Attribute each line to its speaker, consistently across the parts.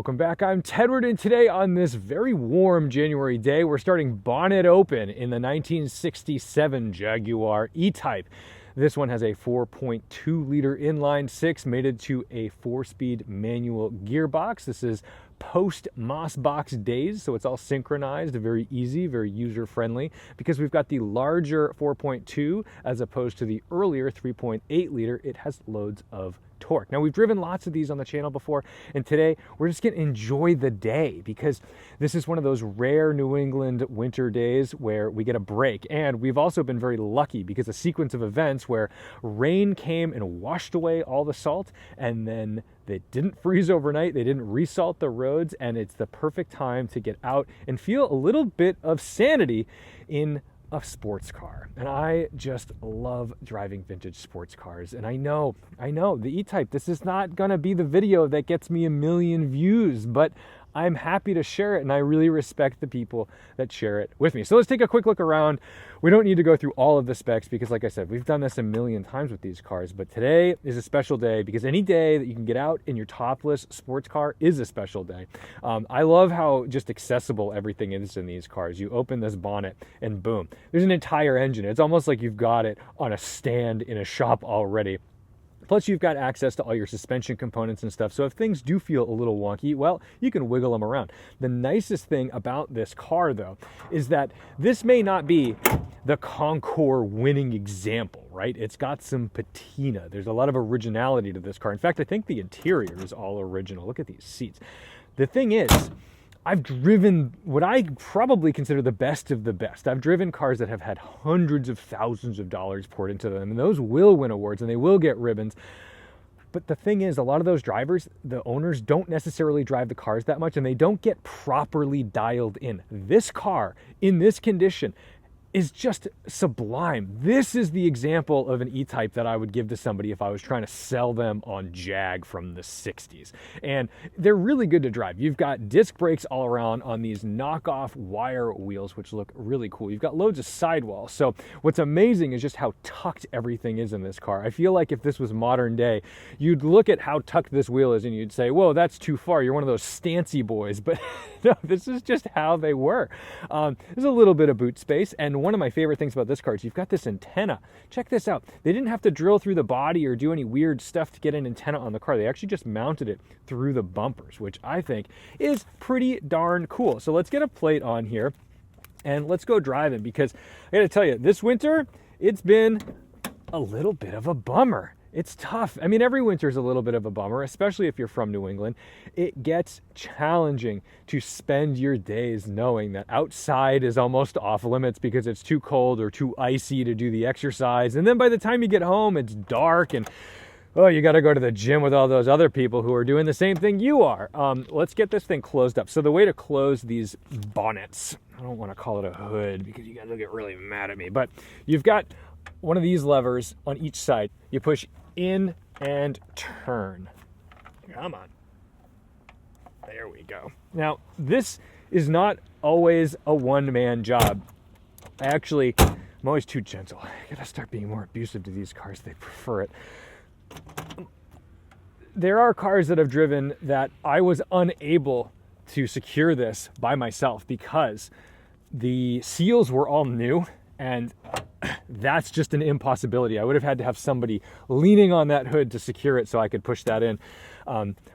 Speaker 1: Welcome back. I'm Tedward, and today on this very warm January day, we're starting bonnet open in the 1967 Jaguar E-Type. This one has a 4.2-liter inline six mated to a 4-speed manual gearbox. This is post-Mossbox days, so it's all synchronized, very easy, very user-friendly, because we've got the larger 4.2 as opposed to the earlier 3.8-liter. It has loads of torque. Now, we've driven lots of these on the channel before, and today we're just going to enjoy the day because this is one of those rare New England winter days where we get a break. And we've also been very lucky because a sequence of events where rain came and washed away all the salt, and then they didn't freeze overnight, they didn't resalt the roads, and it's the perfect time to get out and feel a little bit of sanity in a sports car. And I just love driving vintage sports cars. And I know, the E-Type, this is not gonna be the video that gets me 1 million views, but I'm happy to share it, and I really respect the people that share it with me. So let's take a quick look around. We don't need to go through all of the specs because, like I said, we've done this 1 million times with these cars, but today is a special day because any day that you can get out in your topless sports car is a special day. I love how just accessible everything is in these cars. You open this bonnet and boom, there's an entire engine. It's almost like you've got it on a stand in a shop already. Plus, you've got access to all your suspension components and stuff. So if things do feel a little wonky, well, you can wiggle them around. The nicest thing about this car, though, is that this may not be the Concours winning example, right? It's got some patina. There's a lot of originality to this car. In fact, I think the interior is all original. Look at these seats. The thing is, I've driven what I probably consider the best of the best. I've driven cars that have had hundreds of thousands of dollars poured into them, and those will win awards and they will get ribbons. But the thing is, a lot of those drivers, the owners, don't necessarily drive the cars that much, and they don't get properly dialed in. This car, in this condition, is just sublime. This is the example of an E-Type that I would give to somebody if I was trying to sell them on Jag from the 60s. And they're really good to drive. You've got disc brakes all around on these knockoff wire wheels, which look really cool. You've got loads of sidewalls. So what's amazing is just how tucked everything is in this car. I feel like if this was modern day, you'd look at how tucked this wheel is and you'd say, whoa, that's too far. You're one of those stancy boys. But no, this is just how they were. There's a little bit of boot space, and one of my favorite things about this car is you've got this antenna. Check this out. They didn't have to drill through the body or do any weird stuff to get an antenna on the car. They actually just mounted it through the bumpers, which I think is pretty darn cool. So let's get a plate on here and let's go driving, because I gotta tell you, this winter, it's been a little bit of a bummer. It's tough. I mean, every winter is a little bit of a bummer, especially if you're from New England. It gets challenging to spend your days knowing that outside is almost off limits because it's too cold or too icy to do the exercise. And then by the time you get home, it's dark and, oh, you got to go to the gym with all those other people who are doing the same thing you are. Let's get this thing closed up. So the way to close these bonnets, I don't want to call it a hood because you guys will get really mad at me, but you've got one of these levers on each side. You push in and turn. Come on. There we go. Now, this is not always a one-man job. I'm always too gentle. I gotta start being more abusive to these cars. They prefer it. There are cars that I've driven that I was unable to secure this by myself because the seals were all new, and that's just an impossibility. I would have had to have somebody leaning on that hood to secure it so I could push that in.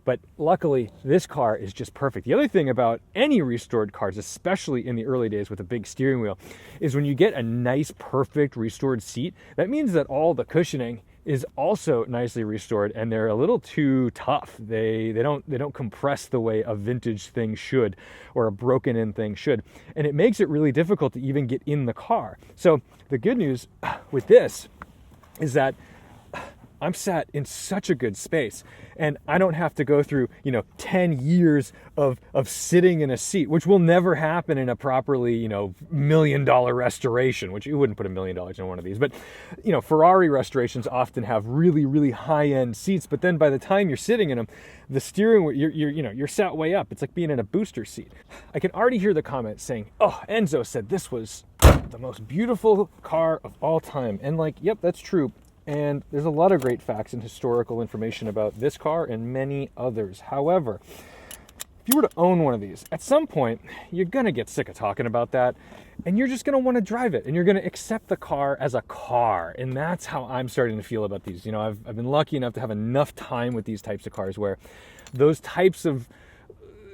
Speaker 1: But luckily, this car is just perfect. The other thing about any restored cars, especially in the early days with a big steering wheel, is when you get a nice, perfect restored seat, that means that all the cushioning is also nicely restored, and they're a little too tough. They don't compress the way a vintage thing should, or a broken in thing should, and it makes it really difficult to even get in the car. So the good news with this is that I'm sat in such a good space, and I don't have to go through 10 years of sitting in a seat, which will never happen in a properly $1 million restoration, which you wouldn't put $1 million in one of these. But Ferrari restorations often have really, really high-end seats, but then by the time you're sitting in them, the steering wheel, you're sat way up. It's like being in a booster seat. I can already hear the comments saying, "Oh, Enzo said this was the most beautiful car of all time," and yep, that's true. And there's a lot of great facts and historical information about this car and many others. However, if you were to own one of these, at some point, you're gonna get sick of talking about that, and you're just gonna wanna drive it, and you're gonna accept the car as a car, and that's how I'm starting to feel about these. You know, I've been lucky enough to have enough time with these types of cars where those types of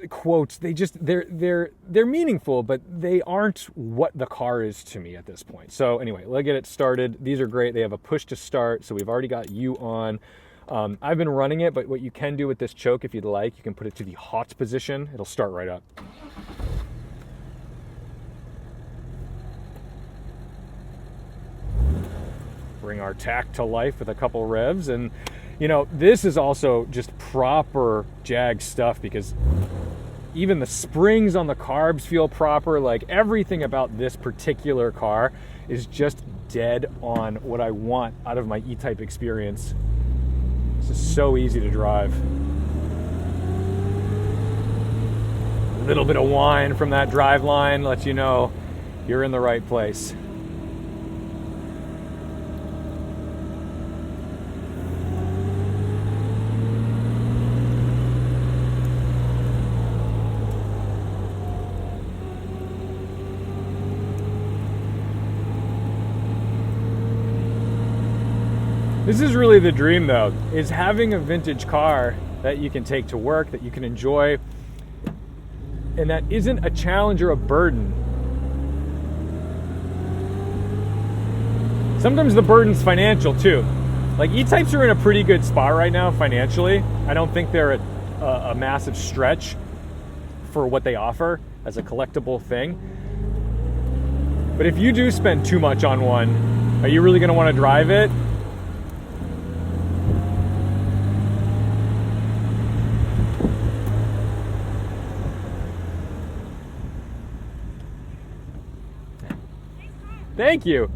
Speaker 1: quotes, they're meaningful, but they aren't what the car is to me at this point. So anyway, let's get it started. These are great. They have a push to start, so we've already got you on. I've been running it, but what you can do with this choke, if you'd like, you can put it to the hot position. It'll start right up. Bring our tack to life with a couple revs, and you know, this is also just proper Jag stuff because even the springs on the carbs feel proper. Like everything about this particular car is just dead on what I want out of my E-Type experience. This is so easy to drive. A little bit of whine from that drive line lets you know you're in the right place. This is really the dream though, is having a vintage car that you can take to work, that you can enjoy, and that isn't a challenge or a burden. Sometimes the burden's financial too. Like E-Types are in a pretty good spot right now financially. I don't think they're a massive stretch for what they offer as a collectible thing. But if you do spend too much on one, are you really gonna wanna drive it? Thank you.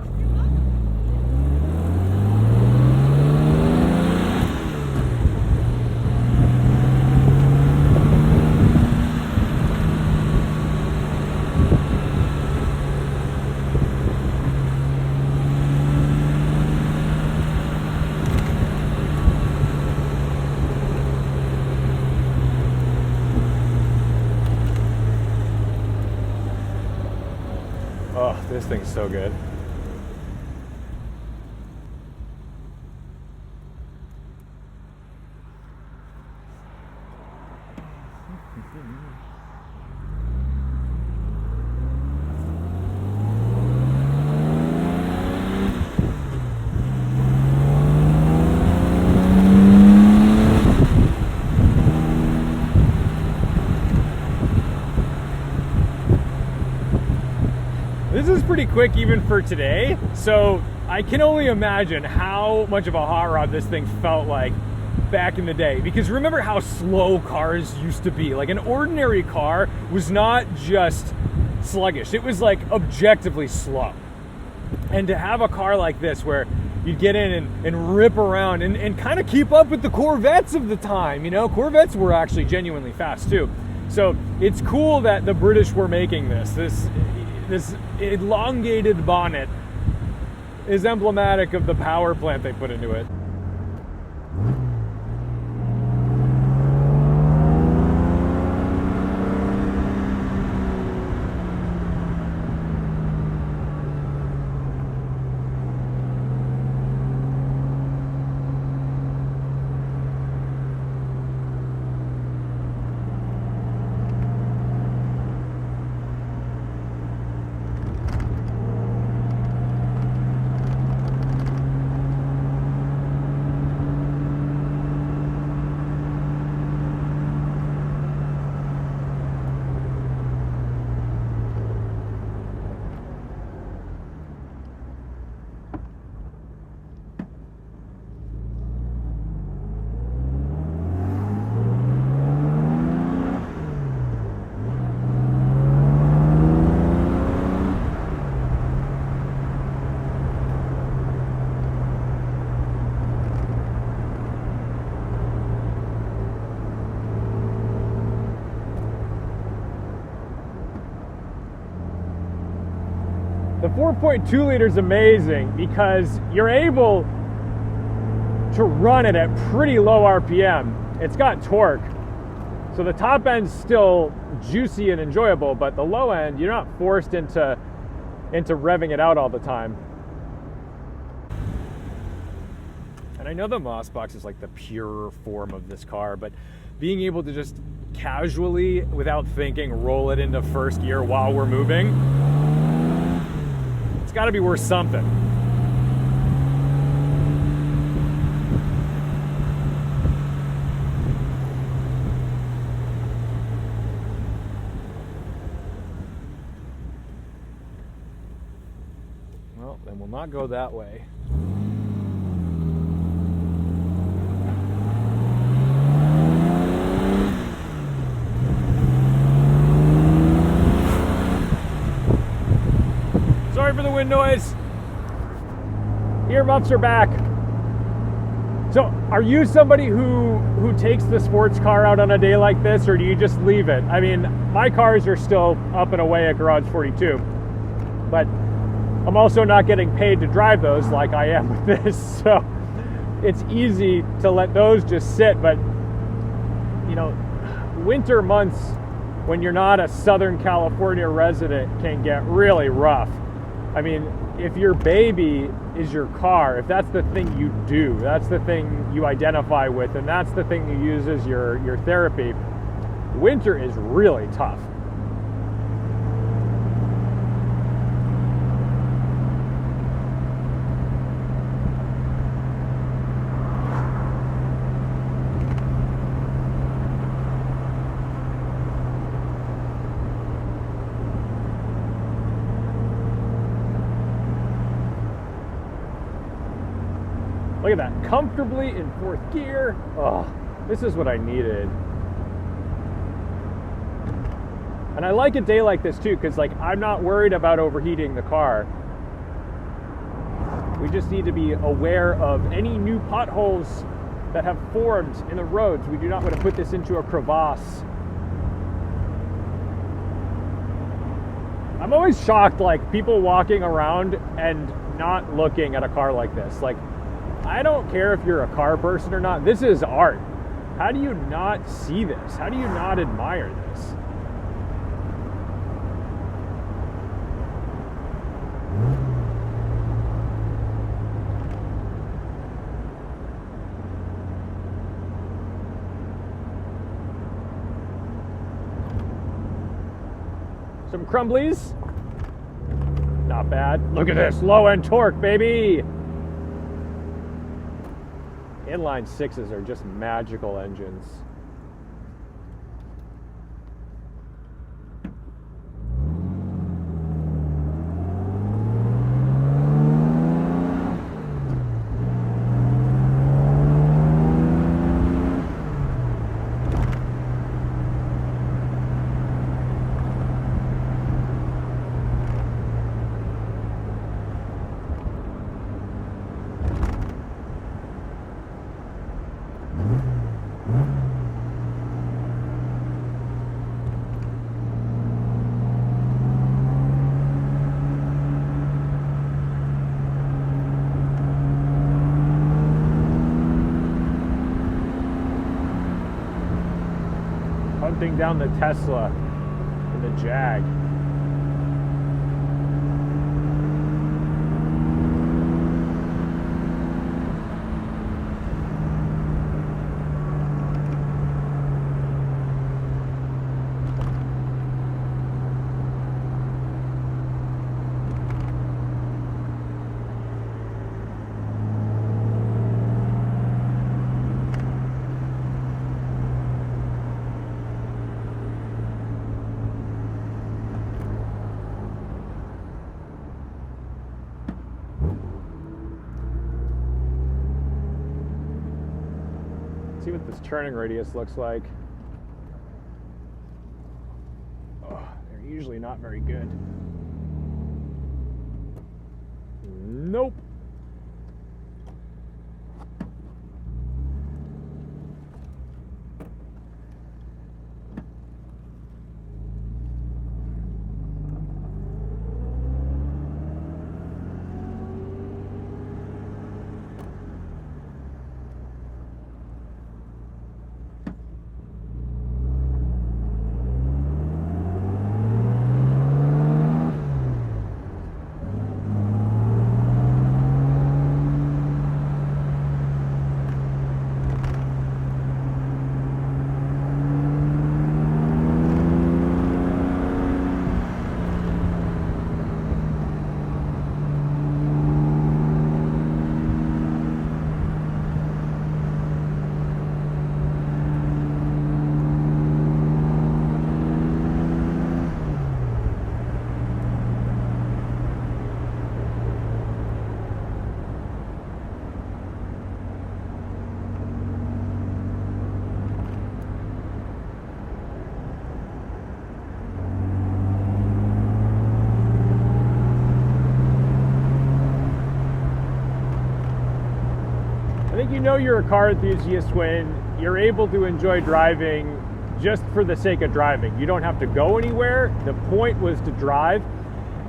Speaker 1: Oh, this thing's so good. This is pretty quick even for today, so I can only imagine how much of a hot rod this thing felt like back in the day. Because remember how slow cars used to be. Like an ordinary car was not just sluggish, it was like objectively slow. And to have a car like this where you'd get in and rip around and kind of keep up with the Corvettes of the time, you know, Corvettes were actually genuinely fast too. So it's cool that the British were making this elongated bonnet is emblematic of the power plant they put into it. The 4.2 liter is amazing because you're able to run it at pretty low RPM. It's got torque, So the top end's still juicy and enjoyable, but the low end, you're not forced into revving it out all the time. And I know the Moss Box is like the pure form of this car, but being able to just casually, without thinking, roll it into first gear while we're moving, it's got to be worth something. Well, then we'll not go that way. Sorry for the wind noise. Earmuffs are back. So, are you somebody who takes the sports car out on a day like this, or do you just leave it? I mean, my cars are still up and away at Garage 42, but I'm also not getting paid to drive those like I am with this, so it's easy to let those just sit. But, you know, winter months when you're not a Southern California resident can get really rough. I mean, if your baby is your car, if that's the thing you do, that's the thing you identify with, and that's the thing you use as your therapy, winter is really tough. Look at that, comfortably in fourth gear. Oh, this is what I needed. And I like a day like this too, because like I'm not worried about overheating the car. We just need to be aware of any new potholes that have formed in the roads. We do not want to put this into a crevasse. I'm always shocked, like people walking around and not looking at a car like this. Like, I don't care if you're a car person or not. This is art. How do you not see this? How do you not admire this? Some crumblies. Not bad. Look at this low end torque, baby. Inline 6s are just magical engines. Hunting down the Tesla and the Jag. See what this turning radius looks like. Oh, they're usually not very good. Nope. you know you're a car enthusiast when you're able to enjoy driving just for the sake of driving. You don't have to go anywhere. The point was to drive.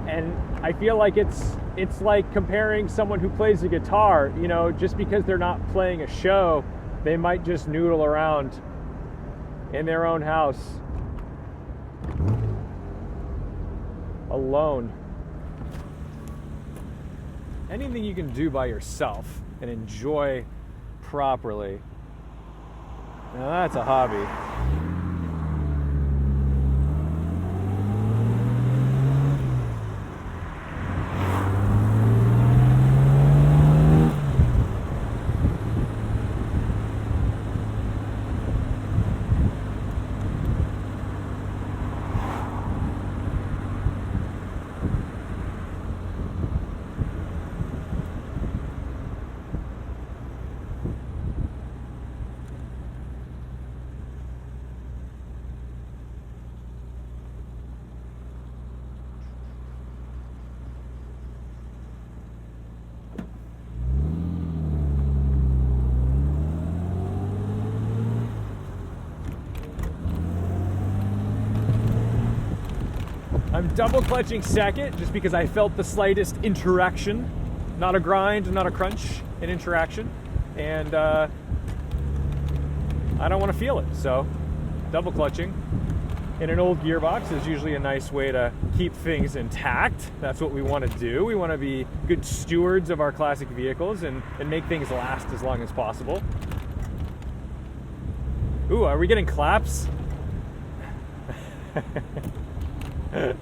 Speaker 1: And I feel like it's like comparing someone who plays the guitar, you know, just because they're not playing a show, they might just noodle around in their own house alone. Anything you can do by yourself and enjoy properly, now that's a hobby. I'm double clutching second just because I felt the slightest interaction, not a grind, not a crunch, an interaction, and I don't want to feel it, so double clutching in an old gearbox is usually a nice way to keep things intact. That's what we want to do. We want to be good stewards of our classic vehicles and make things last as long as possible. Ooh, are we getting claps?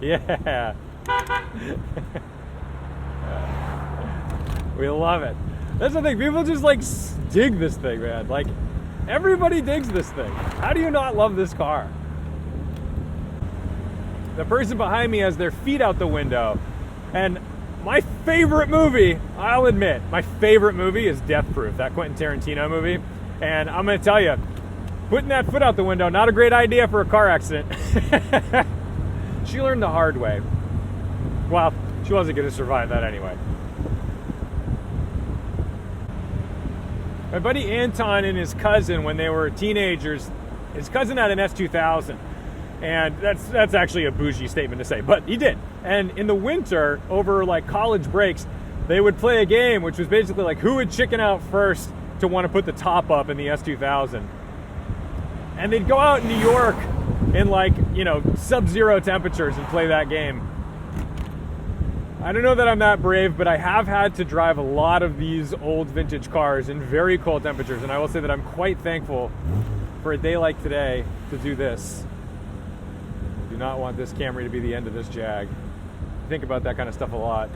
Speaker 1: Yeah. We love it. That's the thing. People just like dig this thing, man. Like, everybody digs this thing. How do you not love this car? The person behind me has their feet out the window. And my favorite movie, I'll admit, my favorite movie is Death Proof, that Quentin Tarantino movie. And I'm going to tell you, putting that foot out the window, not a great idea for a car accident. She learned the hard way. Well, she wasn't going to survive that anyway. My buddy Anton and his cousin, when they were teenagers, his cousin had an S2000. And that's actually a bougie statement to say, but he did. And in the winter, over like college breaks, they would play a game which was basically like who would chicken out first to want to put the top up in the S2000. And they'd go out in New York in like, you know, sub-zero temperatures and play that game. I don't know that I'm that brave, but I have had to drive a lot of these old vintage cars in very cold temperatures, and I will say that I'm quite thankful for a day like today to do this. Do not want this Camry to be the end of this Jag. Think about that kind of stuff a lot.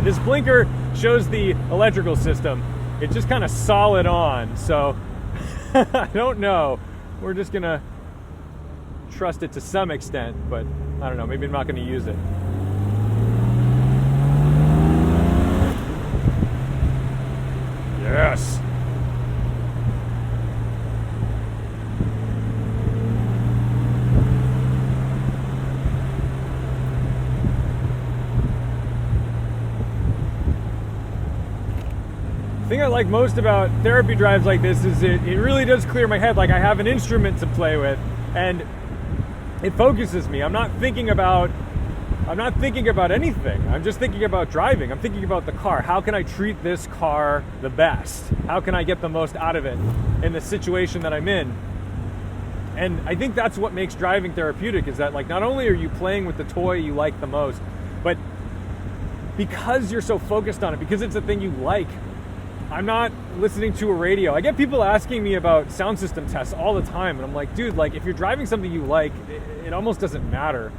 Speaker 1: This blinker shows the electrical system. It's just kind of solid on, so I don't know. We're just gonna trust it to some extent, but I don't know, maybe I'm not gonna use it. Yes. The thing I like most about therapy drives like this is it really does clear my head. Like, I have an instrument to play with, and it focuses me. I'm not thinking about anything. I'm just thinking about driving. I'm thinking about the car. How can I treat this car the best? How can I get the most out of it in the situation that I'm in? And I think that's what makes driving therapeutic, is that, like, not only are you playing with the toy you like the most, but because you're so focused on it, because it's a thing you like, I'm not listening to a radio. I get people asking me about sound system tests all the time, and I'm like, dude, like, if you're driving something you like, it almost doesn't matter.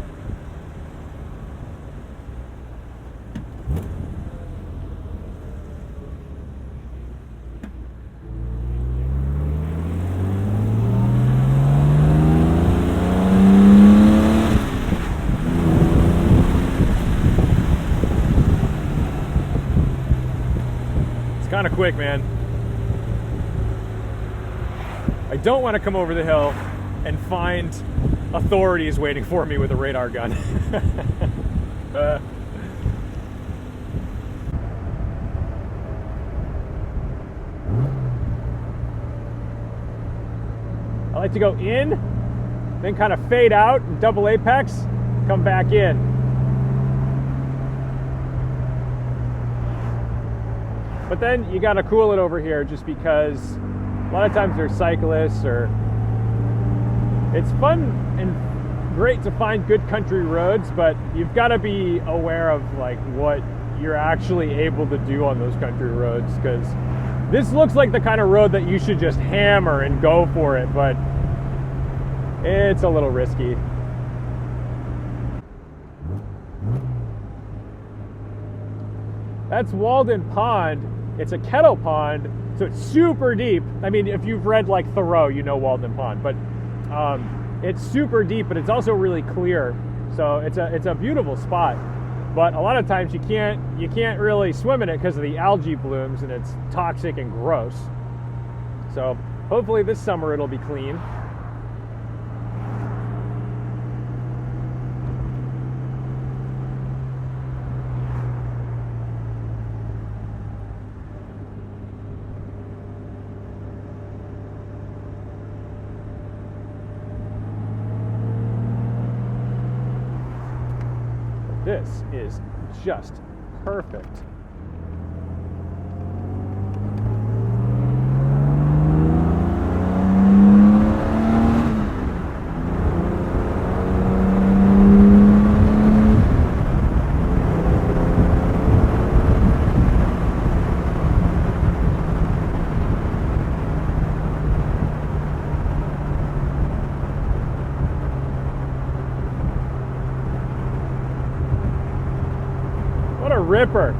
Speaker 1: Kind of quick, man. I don't want to come over the hill and find authorities waiting for me with a radar gun. I like to go in, then kind of fade out, double apex, come back in. But then you gotta cool it over here just because a lot of times there's cyclists, or it's fun and great to find good country roads, but you've got to be aware of like what you're actually able to do on those country roads, because this looks like the kind of road that you should just hammer and go for it, but it's a little risky. That's Walden Pond. It's a kettle pond, so it's super deep. I mean, if you've read like Thoreau, you know Walden Pond, but it's super deep, but it's also really clear. So it's a beautiful spot. But a lot of times you can't really swim in it because of the algae blooms, and it's toxic and gross. So hopefully this summer it'll be clean. This is just perfect. Ripper.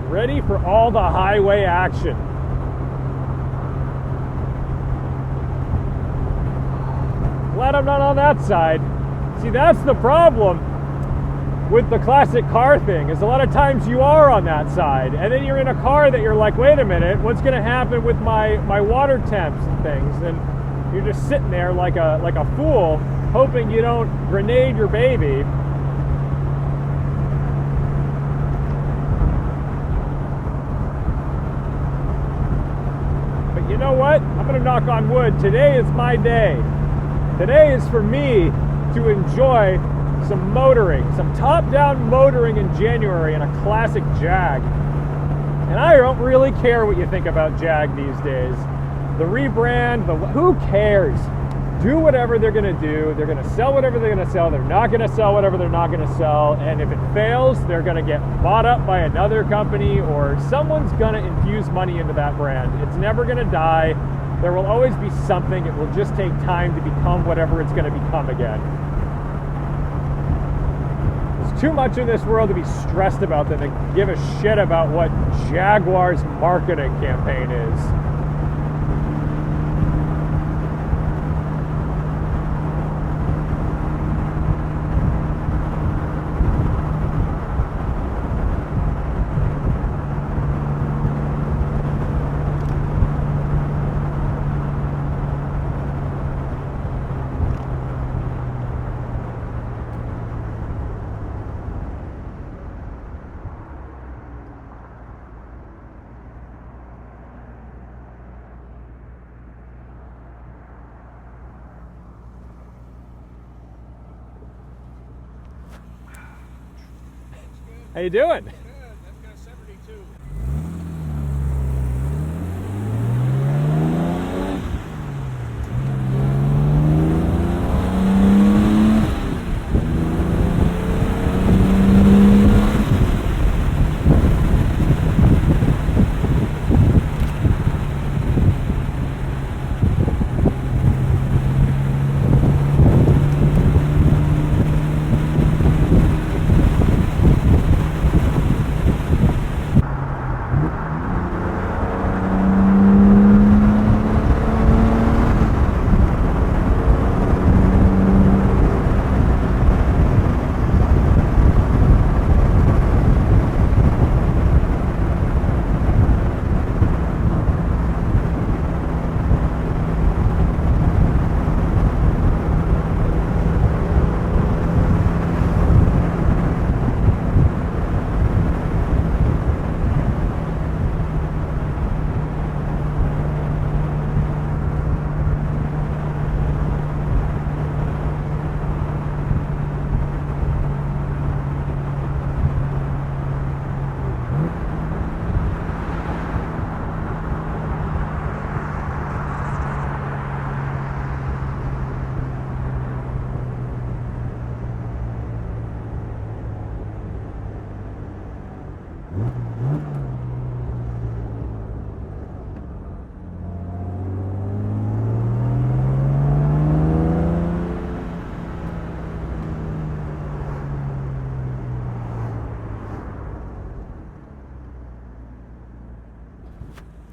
Speaker 1: Ready for all the highway action. Glad I'm not on that side. See, that's the problem with the classic car thing, is a lot of times you are on that side, and then you're in a car that you're like, wait a minute, what's going to happen with my water temps and things? And you're just sitting there like a fool, hoping you don't grenade your baby. But you know what? I'm going to knock on wood. Today is my day. Today is for me to enjoy some motoring, some top-down motoring in January in a classic Jag. And I don't really care what you think about Jag these days. The rebrand, who cares? Do whatever they're going to do. They're going to sell whatever they're going to sell. They're not going to sell whatever they're not going to sell. And if it fails, they're going to get bought up by another company, or someone's going to infuse money into that brand. It's never going to die. There will always be something. It will just take time to become whatever it's going to become again. There's too much in this world to be stressed about than to give a shit about what Jaguar's marketing campaign is. How you doing?
Speaker 2: Good. That's got 72.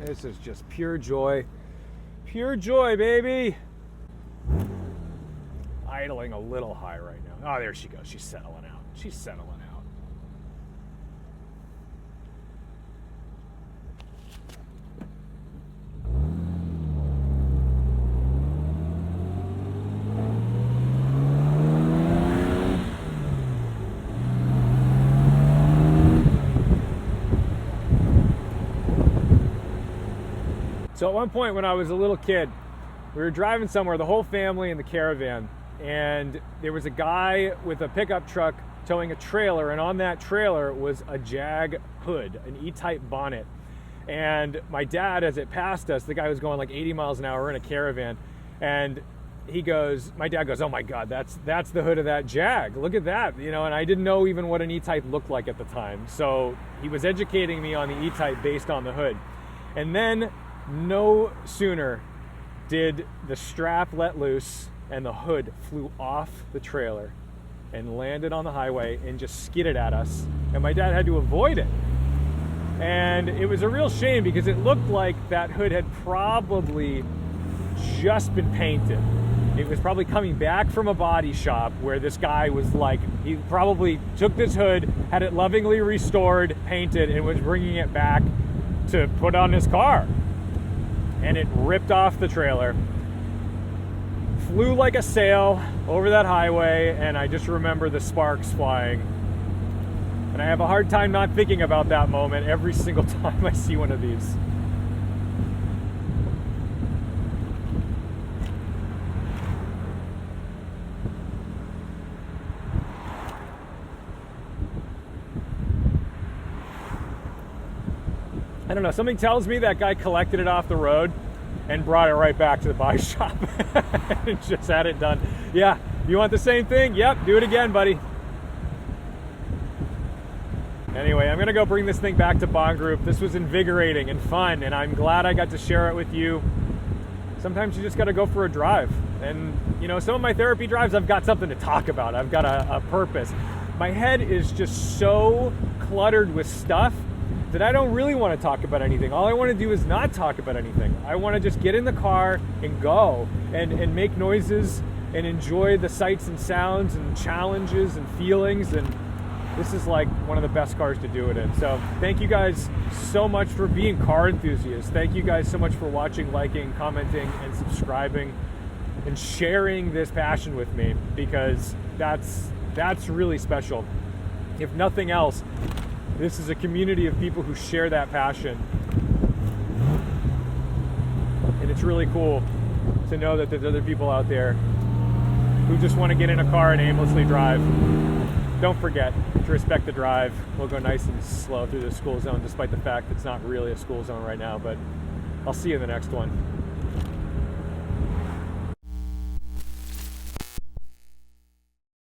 Speaker 1: This is just pure joy. Pure joy, baby. Idling a little high right now. Oh, there she goes. She's settling out. She's settling out. So at one point when I was a little kid, we were driving somewhere, the whole family in the caravan, and there was a guy with a pickup truck towing a trailer, and on that trailer was a Jag hood, an E-type bonnet. And my dad, as it passed us, the guy was going like 80 miles an hour in a caravan, and my dad goes, "Oh my God, that's the hood of that Jag. Look at that," and I didn't know even what an E-type looked like at the time. So he was educating me on the E-type based on the hood. And then no sooner did the strap let loose and the hood flew off the trailer and landed on the highway and just skidded at us, and my dad had to avoid it. And it was a real shame because it looked like that hood had probably just been painted. It was probably coming back from a body shop where this guy was like, he probably took this hood, had it lovingly restored, painted, and was bringing it back to put on his car. And it ripped off the trailer, flew like a sail over that highway, and I just remember the sparks flying. And I have a hard time not thinking about that moment every single time I see one of these. I don't know, something tells me that guy collected it off the road and brought it right back to the body shop and just had it done. Yeah, you want the same thing? Yep, do it again, buddy. Anyway, I'm gonna go bring this thing back to Bond Group. This was invigorating and fun, and I'm glad I got to share it with you. Sometimes you just gotta go for a drive. And some of my therapy drives, I've got something to talk about. I've got a purpose. My head is just so cluttered with stuff that I don't really want to talk about anything. All I want to do is not talk about anything. I want to just get in the car and go and make noises and enjoy the sights and sounds and challenges and feelings. And this is like one of the best cars to do it in. So thank you guys so much for being car enthusiasts. Thank you guys so much for watching, liking, commenting, and subscribing and sharing this passion with me, because that's really special. If nothing else, this is a community of people who share that passion. And it's really cool to know that there's other people out there who just want to get in a car and aimlessly drive. Don't forget to respect the drive. We'll go nice and slow through the school zone, despite the fact it's not really a school zone right now, but I'll see you in the next one.